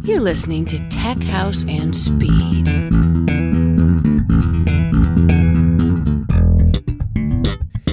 You're listening to Tech House and Speed.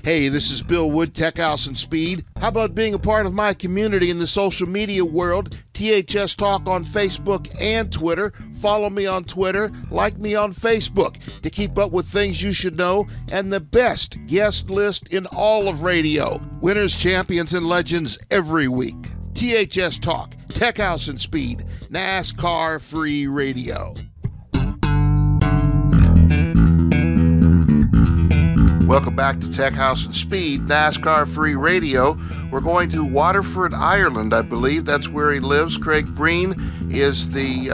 Hey, this is Bill Wood, Tech House and Speed. How about being a part of my community in the social media world? THS Talk on Facebook and Twitter. Follow me on Twitter, like me on Facebook to keep up with things you should know and the best guest list in all of radio. Winners, champions, and legends every week. THS Talk, Tech House and Speed, NASCAR Free Radio. Welcome back to Tech House and Speed, NASCAR Free Radio. We're going to Waterford, Ireland, I believe. That's where he lives. Craig Breen is the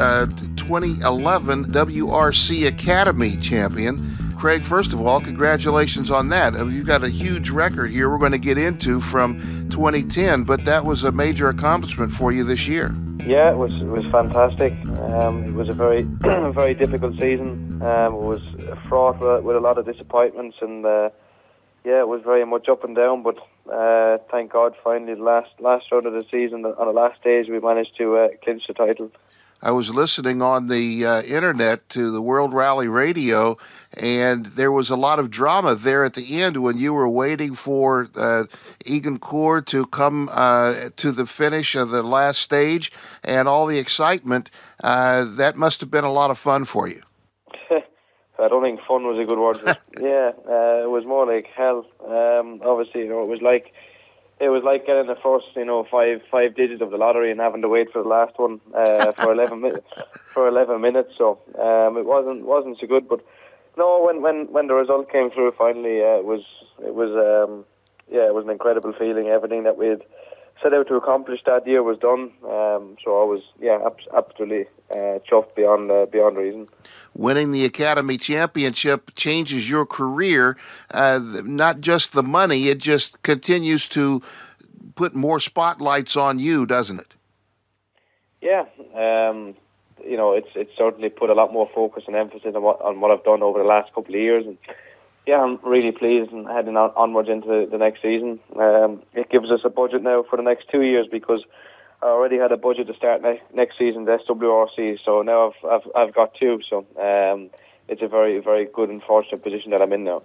2011 WRC Academy champion. Craig, first of all, congratulations on that. You've got a huge record here we're going to get into from 2010, but that was a major accomplishment for you this year. Yeah, it was fantastic. It was a very very difficult season. It was fraught with a lot of disappointments, and it was very much up and down. But thank God, finally, the last round of the season, on the last stage, we managed to clinch the title. I was listening on the internet to the World Rally Radio, and there was a lot of drama there at the end when you were waiting for Egan Coeur to come to the finish of the last stage, and all the excitement. That must have been a lot of fun for you. I don't think fun was a good word. It was more like hell. Obviously, it was like getting the first, five digits of the lottery and having to wait for the last one for 11 minutes. So it wasn't so good. But no, when the result came through finally, it was an incredible feeling. Everything that we'd set out to accomplish that year was done. So I was absolutely chuffed beyond reason. Winning the Academy Championship changes your career, not just the money, it just continues to put more spotlights on you, doesn't it? Yeah, it's certainly put a lot more focus and emphasis on what I've done over the last couple of years. And yeah, I'm really pleased and heading onwards into the next season. It gives us a budget now for the next 2 years because I already had a budget to start next season, the SWRC, so now I've got two. So it's a very, very good and fortunate position that I'm in now.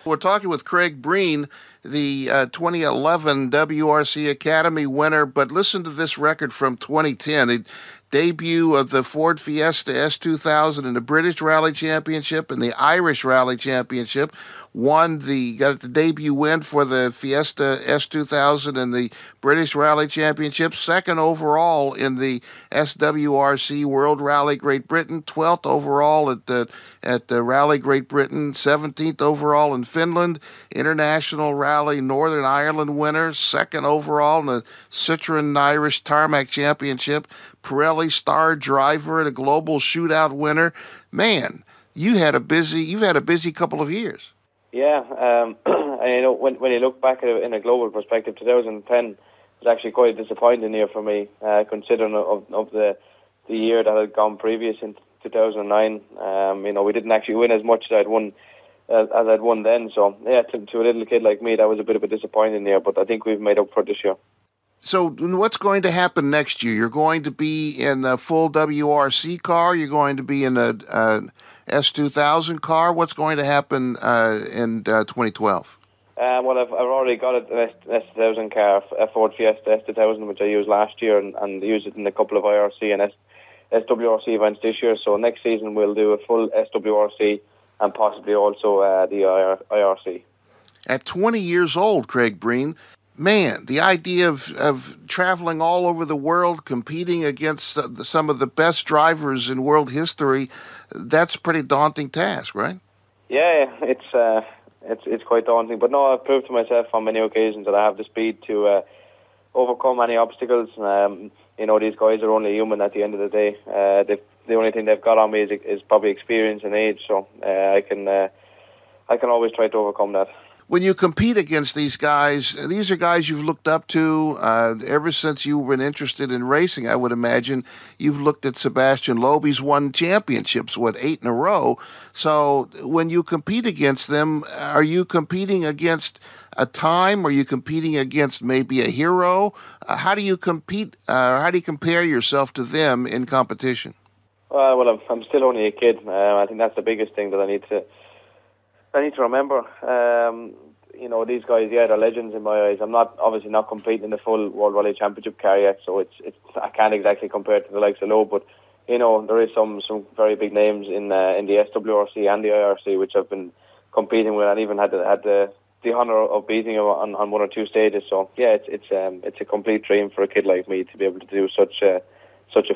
We're talking with Craig Breen, the 2011 WRC Academy winner, but listen to this record from 2010. The debut of the Ford Fiesta S2000 in the British Rally Championship and the Irish Rally Championship. Got the debut win for the Fiesta S2000 in the British Rally Championship, second overall in the SWRC World Rally Great Britain, 12th overall at the Rally Great Britain, 17th overall in Finland, International Rally Northern Ireland winner, second overall in the Citroen Irish Tarmac Championship, Pirelli Star Driver and a Global Shootout winner. Man, you've had a busy couple of years. Yeah, and when you look back at it in a global perspective, 2010 was actually quite a disappointing year for me, considering of the year that had gone previous in 2009. We didn't actually win as much as I'd won then. So yeah, to a little kid like me, that was a bit of a disappointing year. But I think we've made up for it this year. So what's going to happen next year? You're going to be in a full WRC car. You're going to be in a S2000 car. What's going to happen in 2012? Well, I've already got an S2000 car, a Ford Fiesta S2000, which I used last year, and used it in a couple of IRC and SWRC events this year. So next season we'll do a full SWRC and possibly also the IRC. At 20 years old, Craig Breen, man, the idea of traveling all over the world, competing against some of the best drivers in world history, that's a pretty daunting task, right? Yeah, it's quite daunting. But no, I've proved to myself on many occasions that I have the speed to overcome any obstacles. These guys are only human at the end of the day. The only thing they've got on me is probably experience and age. So I can always try to overcome that. When you compete against these are guys you've looked up to ever since you've been interested in racing, I would imagine. You've looked at Sebastian Loeb. He's won championships, 8 in a row. So when you compete against them, are you competing against a time? Are you competing against maybe a hero? How do you compete? How do you compare yourself to them in competition? Well, I'm still only a kid. I think that's the biggest thing that I need to remember. These guys, they're legends in my eyes. I'm obviously not competing in the full World Rally Championship car yet, so I can't exactly compare it to the likes of Lowe, but there is some very big names in the SWRC and the IRC which I've been competing with, and even had the honour of beating him on one or two stages. So yeah, it's a complete dream for a kid like me to be able to do such a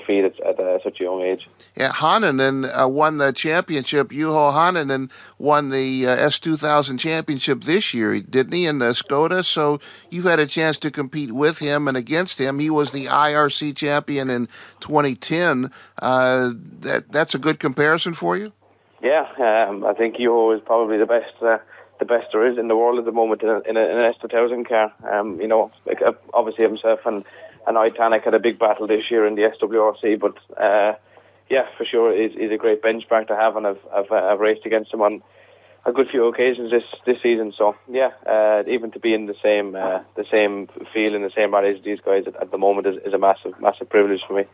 feat at such a young age. Yeah, Hananen won the championship. Juho Hananen won the S2000 championship this year, didn't he, in the Skoda? So you've had a chance to compete with him and against him. He was the IRC champion in 2010. That's a good comparison for you? Yeah, I think Juho is probably the best there is in the world at the moment in an S2000 car. Obviously himself and Itanek had a big battle this year in the SWRC, but for sure, he's a great benchmark to have, and I've raced against him on a good few occasions this season. So even to be in the same field in the same rally as these guys at the moment is a massive privilege for me.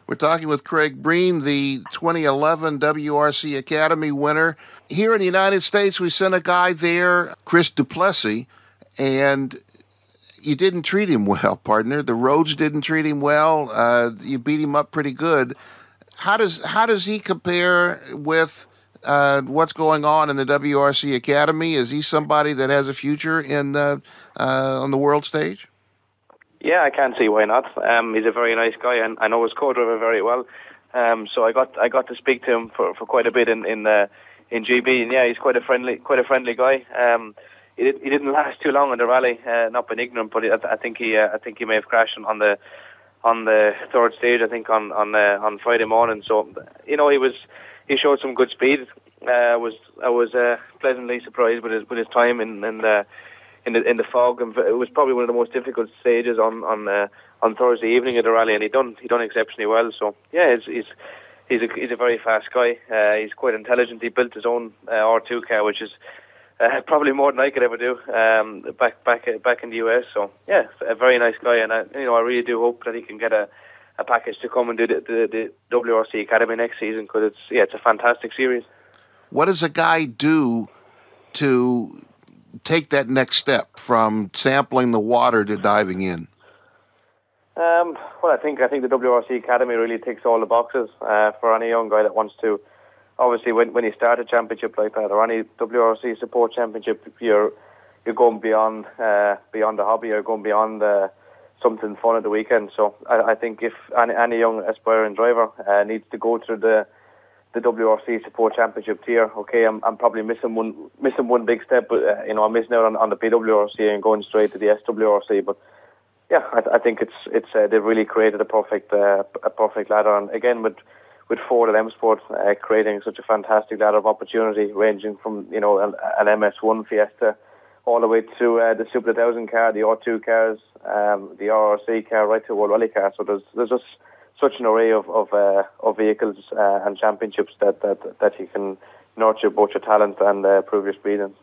We're talking with Craig Breen, the 2011 WRC Academy winner. Here in the United States, we sent a guy there, Chris Duplessis, and you didn't treat him well, partner. The roads didn't treat him well. You beat him up pretty good. How does he compare with what's going on in the WRC Academy? Is he somebody that has a future on the world stage? Yeah, I can't see why not. He's a very nice guy, and I know his co-driver very well. So I got to speak to him for quite a bit in GB, and yeah, he's quite a friendly guy. He didn't last too long in the rally, not being ignorant, but I think he may have crashed on the third stage. I think on Friday morning. So he showed some good speed. I was pleasantly surprised with his time in the fog, and it was probably one of the most difficult stages on Thursday evening of the rally, and he done exceptionally well. So yeah, he's a very fast guy. He's quite intelligent. He built his own R2 car, which is probably more than I could ever do back in the US. So yeah, a very nice guy, and I really do hope that he can get a package to come and do the WRC Academy next season, because it's a fantastic series. What does a guy do to take that next step from sampling the water to diving in? Well, I think the WRC Academy really ticks all the boxes for any young guy that wants to. Obviously, when you start a championship like that, or any WRC support championship, you're going beyond the hobby. You're going beyond something fun at the weekend. So I think if any young aspiring driver needs to go through the WRC support championship tier, okay, I'm probably missing one big step, but I'm missing out on the PWRC and going straight to the SWRC. But yeah, I think it's they've really created a perfect ladder, and again with Ford and M Sport creating such a fantastic ladder of opportunity, ranging from an MS1 Fiesta all the way to the Super 1000 car, the R2 cars, the RRC car, right to World Rally car. So there's just such an array of vehicles and championships that you can nurture both your talent and prove your speed in.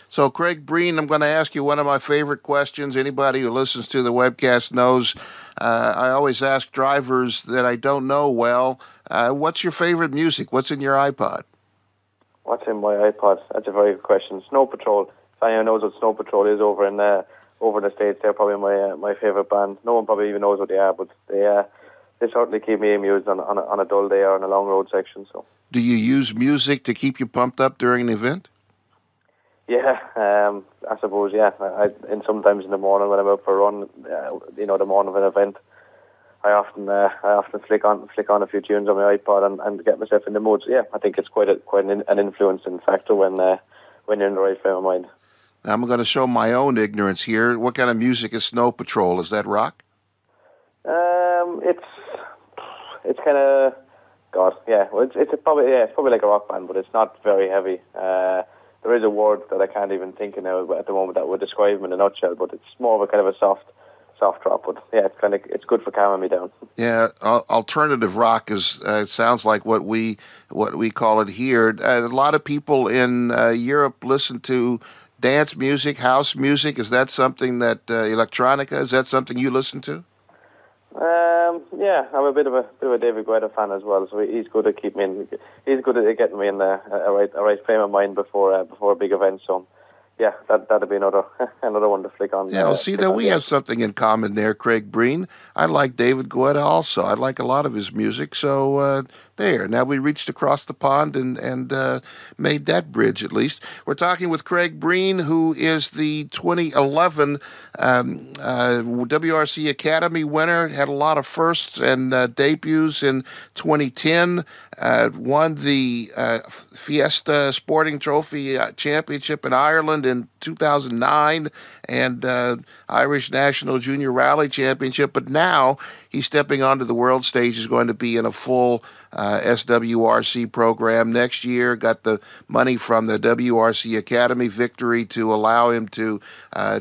So, Craig Breen, I'm going to ask you one of my favorite questions. Anybody who listens to the webcast knows I always ask drivers that I don't know well, what's your favorite music? What's in your iPod? What's in my iPod? That's a very good question. Snow Patrol. If anyone knows what Snow Patrol is over in the States, they're probably my favorite band. No one probably even knows what they are, but they certainly keep me amused on a dull day or on a long road section. So, do you use music to keep you pumped up during an event? Yeah, I suppose. Yeah, and sometimes in the morning when I'm out for a run, the morning of an event, I often flick on a few tunes on my iPod and get myself in the mood. So yeah, I think it's quite an influencing factor when you're in the right frame of mind. Now, I'm going to show my own ignorance here. What kind of music is Snow Patrol? Is that rock? It's kind of, God, yeah. Well, it's probably like a rock band, but it's not very heavy. there is a word that I can't even think of now at the moment that would describe him in a nutshell, but it's more of a kind of a soft drop. But yeah, it's good for calming me down. Yeah, alternative rock is sounds like what we call it here. A lot of people in Europe listen to dance music, house music. Is that something that electronica? Is that something you listen to? Yeah, I'm a bit of a David Guetta fan as well. So he's good at he's good at getting me in a right frame of mind before a big event. So yeah, that'd be another one to flick on. Yeah, well, see, now we have something in common there, Craig Breen. I like David Guetta also. I like a lot of his music. So there, now we reached across the pond and made that bridge at least. We're talking with Craig Breen, who is the 2011 WRC Academy winner. Had a lot of firsts and debuts in 2010. Won the Fiesta Sporting Trophy Championship in Ireland in 2009 and Irish National Junior Rally Championship. But now he's stepping onto the world stage. He's going to be in a full SWRC program next year. Got the money from the WRC Academy victory to allow him to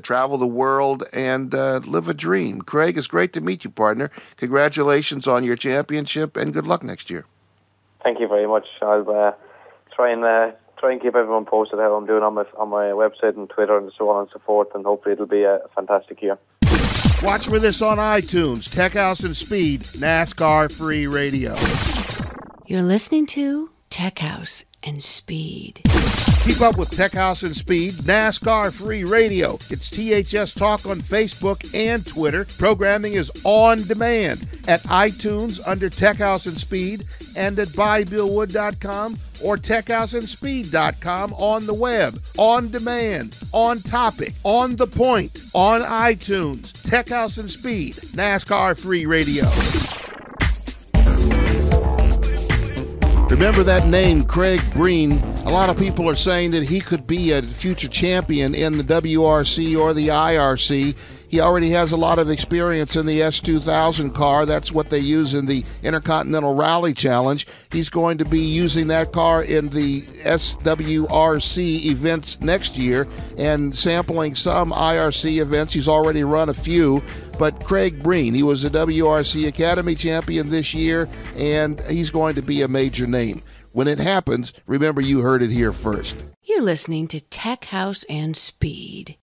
travel the world and live a dream. Craig, it's great to meet you, partner. Congratulations on your championship and good luck next year. Thank you very much. I'll try and keep everyone posted how I'm doing on my website and Twitter and so on and so forth, and hopefully it'll be a fantastic year. Watch for this on iTunes, Tech House and Speed, NASCAR Free Radio. You're listening to Tech House and Speed. Keep up with Tech House and Speed, NASCAR Free Radio. It's THS Talk on Facebook and Twitter. Programming is on demand at iTunes under Tech House and Speed and at buybillwood.com or techhouseandspeed.com on the web, on demand, on topic, on the point, on iTunes. Tech House and Speed, NASCAR Free Radio. Remember that name, Craig Breen. A lot of people are saying that he could be a future champion in the WRC or the IRC. He already has a lot of experience in the S2000 car. That's what they use in the Intercontinental Rally Challenge. He's going to be using that car in the SWRC events next year and sampling some IRC events. He's already run a few. But Craig Breen, he was a WRC Academy champion this year, and he's going to be a major name. When it happens, remember you heard it here first. You're listening to Tech House and Speed.